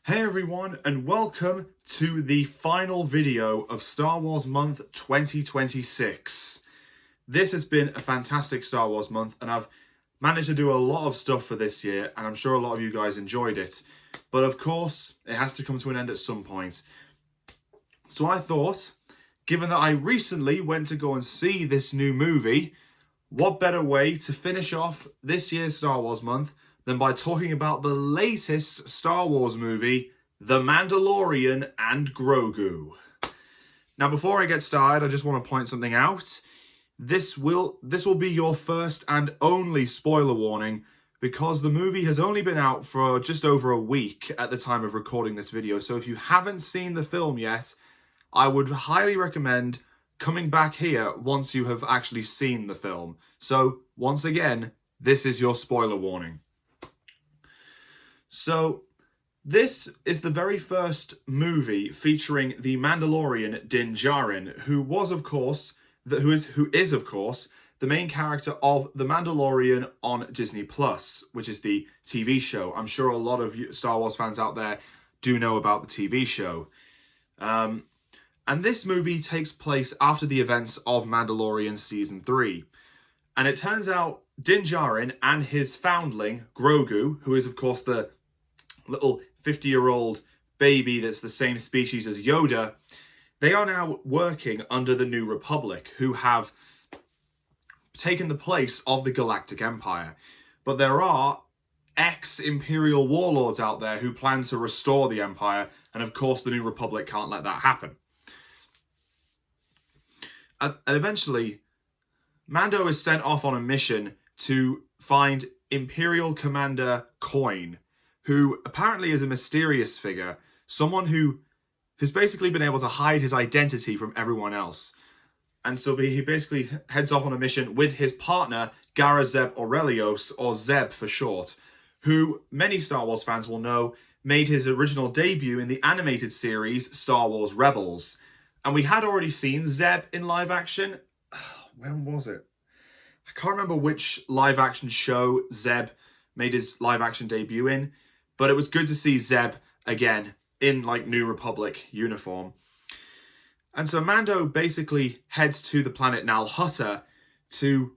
Hey everyone, and welcome to the final video of Star Wars Month 2026. This has been a fantastic Star Wars month, and I've managed to do a lot of stuff for this year, and I'm sure a lot of you guys enjoyed it. But of course, it has to come to an end at some point. So I thought, given that I recently went to go and see this new movie, what better way to finish off this year's Star Wars month than by talking about the latest Star Wars movie, The Mandalorian and Grogu. Now, before I get started, I just want to point something out. This will be your first and only spoiler warning, because the movie has only been out for just over a week at the time of recording this video. So if you haven't seen the film yet, I would highly recommend coming back here once you have actually seen the film. So, once again, this is your spoiler warning. So, this is the very first movie featuring the Mandalorian Din Djarin, who is of course the main character of The Mandalorian on Disney Plus, which is the TV show. I'm sure a lot of you Star Wars fans out there do know about the TV show. And this movie takes place after the events of Mandalorian Season 3. And it turns out Din Djarin and his foundling, Grogu, who is of course the little 50-year-old baby that's the same species as Yoda, they are now working under the New Republic, who have taken the place of the Galactic Empire. But there are ex-Imperial warlords out there who plan to restore the Empire, and of course the New Republic can't let that happen. And eventually, Mando is sent off on a mission to find Imperial Commander Coin, who apparently is a mysterious figure, someone who has basically been able to hide his identity from everyone else. And so he basically heads off on a mission with his partner, Gara Zeb Orrelios, or Zeb for short, who many Star Wars fans will know made his original debut in the animated series Star Wars Rebels. And we had already seen Zeb in live action. When was it? I can't remember which live action show Zeb made his live action debut in, but it was good to see Zeb again in New Republic uniform. And so Mando basically heads to the planet Nal Hutta to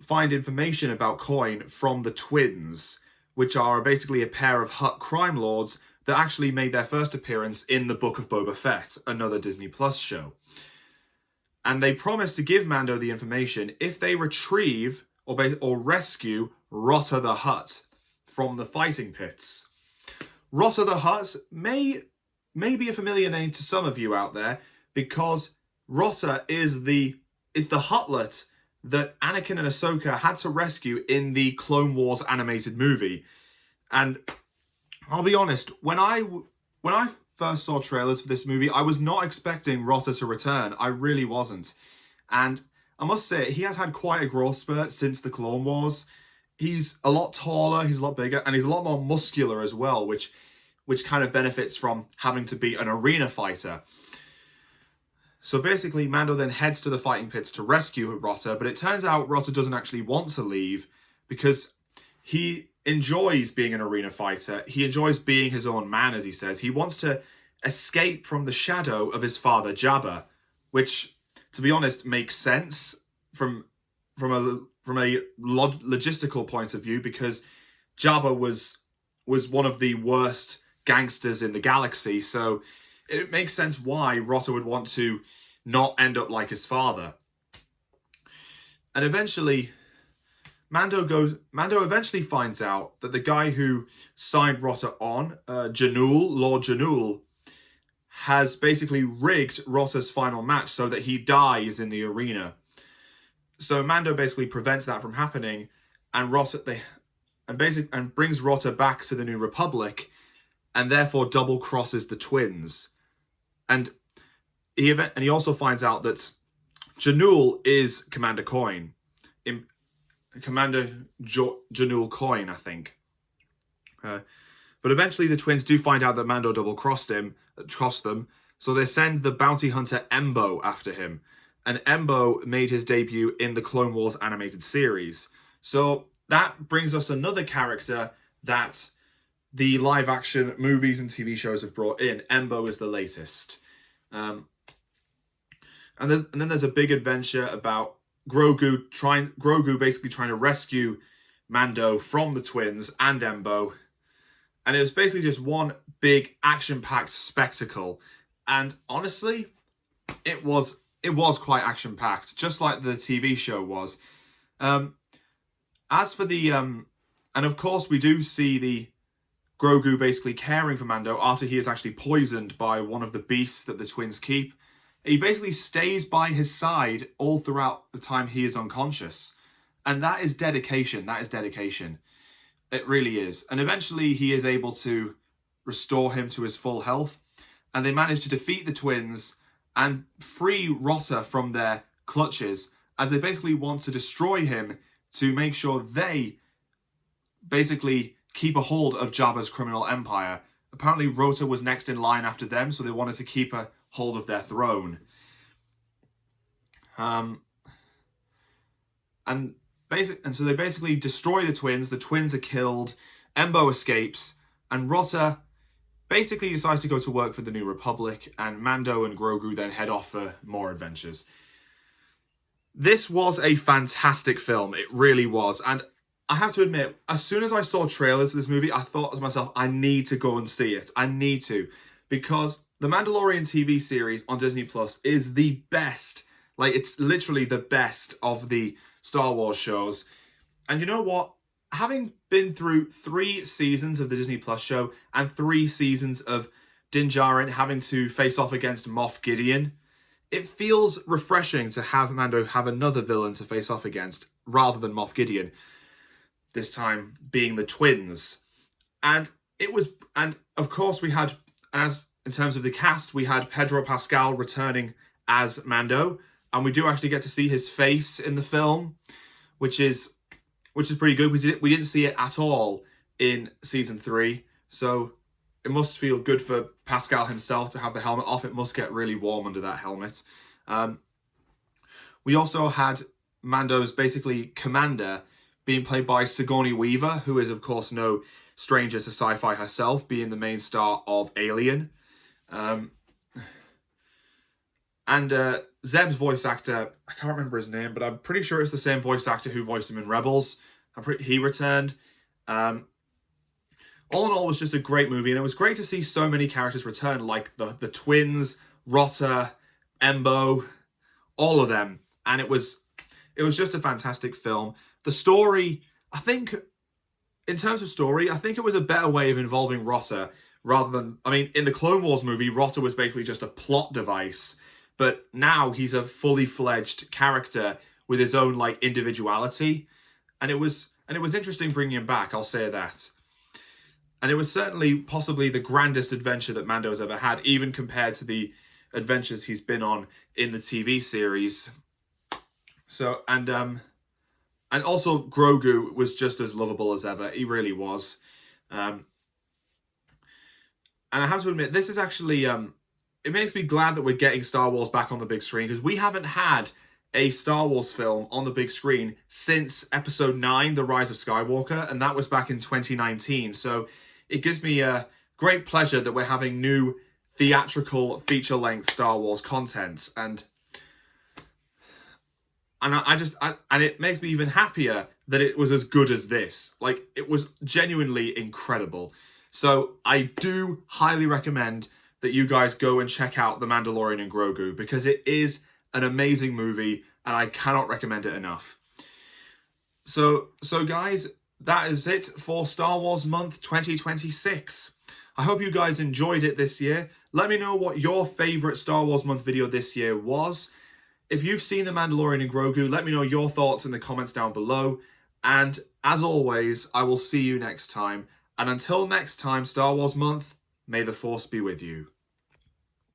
find information about Coin from the twins, which are basically a pair of Hutt crime lords that actually made their first appearance in the Book of Boba Fett, another Disney Plus show. And they promise to give Mando the information if they retrieve or rescue Rotta the Hutt from the fighting pits. Rotta the Hutt may be a familiar name to some of you out there, because Rotta is the Huttlet that Anakin and Ahsoka had to rescue in the Clone Wars animated movie. And I'll be honest, when I first saw trailers for this movie, I was not expecting Rotta to return. I really wasn't. And I must say, he has had quite a growth spurt since the Clone Wars. He's a lot taller, he's a lot bigger, and he's a lot more muscular as well, which kind of benefits from having to be an arena fighter. So basically, Mando then heads to the fighting pits to rescue Rotta, but it turns out Rotta doesn't actually want to leave because he enjoys being an arena fighter. He enjoys being his own man, as he says. He wants to escape from the shadow of his father, Jabba, which, to be honest, makes sense from a logistical point of view, because Jabba was one of the worst gangsters in the galaxy, so it makes sense why Rotta would want to not end up like his father. And eventually, Mando eventually finds out that the guy who signed Rotta on, Lord Janul, has basically rigged Rotta's final match so that he dies in the arena. So Mando basically prevents that from happening, and brings Rotta back to the New Republic, and therefore double crosses the twins. And he also finds out that Janul is Commander Coin. Commander Janul Coin, I think. But eventually the twins do find out that Mando double-crossed them, so they send the bounty hunter Embo after him. And Embo made his debut in the Clone Wars animated series. So that brings us another character that the live action movies and TV shows have brought in. Embo is the latest. And then there's a big adventure about Grogu basically trying to rescue Mando from the twins and Embo. And it was basically just one big action-packed spectacle. And honestly, it was quite action-packed, just like the TV show was. As for the and of course we do see the Grogu basically caring for Mando after he is actually poisoned by one of the beasts that the twins keep. He basically stays by his side all throughout the time he is unconscious. And that is dedication. That is dedication. It really is. And eventually he is able to restore him to his full health. And they manage to defeat the twins and free Rotta from their clutches, as they basically want to destroy him to make sure they basically keep a hold of Jabba's criminal empire. Apparently Rotta was next in line after them, so they wanted to keep a hold of their throne. And so they basically destroy the twins are killed, Embo escapes, and Rotta basically decides to go to work for the New Republic, and Mando and Grogu then head off for more adventures. This was a fantastic film, it really was, and I have to admit, as soon as I saw trailers for this movie, I thought to myself, I need to go and see it. I need to, because the Mandalorian TV series on Disney Plus is the best. Like, it's literally the best of the Star Wars shows. And you know what? Having been through 3 seasons of the Disney Plus show and 3 seasons of Din Djarin having to face off against Moff Gideon, it feels refreshing to have Mando have another villain to face off against rather than Moff Gideon. This time being the twins. And of course we had, as in terms of the cast, we had Pedro Pascal returning as Mando, and we do actually get to see his face in the film, which is pretty good. We didn't see it at all in season 3, so it must feel good for Pascal himself to have the helmet off. It must get really warm under that helmet. We also had Mando's basically commander being played by Sigourney Weaver, who is of course no stranger to sci-fi herself, being the main star of Alien. Zeb's voice actor, I can't remember his name, but I'm pretty sure it's the same voice actor who voiced him in Rebels. He returned. All in all, it was just a great movie, and it was great to see so many characters return, like the twins, Rotta, Embo, all of them. And it was just a fantastic film. The story, I think, in terms of story, I think it was a better way of involving Rotta rather than, in the Clone Wars movie, Rotta was basically just a plot device, but now he's a fully fledged character with his own individuality, and it was interesting bringing him back. I'll say that. And it was certainly possibly the grandest adventure that Mando's ever had, even compared to the adventures he's been on in the TV series. So, and also Grogu was just as lovable as ever. He really was. And I have to admit, this is actually, it makes me glad that we're getting Star Wars back on the big screen, because we haven't had a Star Wars film on the big screen since Episode 9, The Rise of Skywalker, and that was back in 2019. So it gives me a great pleasure that we're having new theatrical feature-length Star Wars content, and it makes me even happier that it was as good as this. It was genuinely incredible. So I do highly recommend that you guys go and check out The Mandalorian and Grogu, because it is an amazing movie, and I cannot recommend it enough. So guys, that is it for Star Wars Month 2026. I hope you guys enjoyed it this year. Let me know what your favourite Star Wars Month video this year was. If you've seen The Mandalorian and Grogu, let me know your thoughts in the comments down below. And as always, I will see you next time. And until next time, Star Wars Month, may the Force be with you.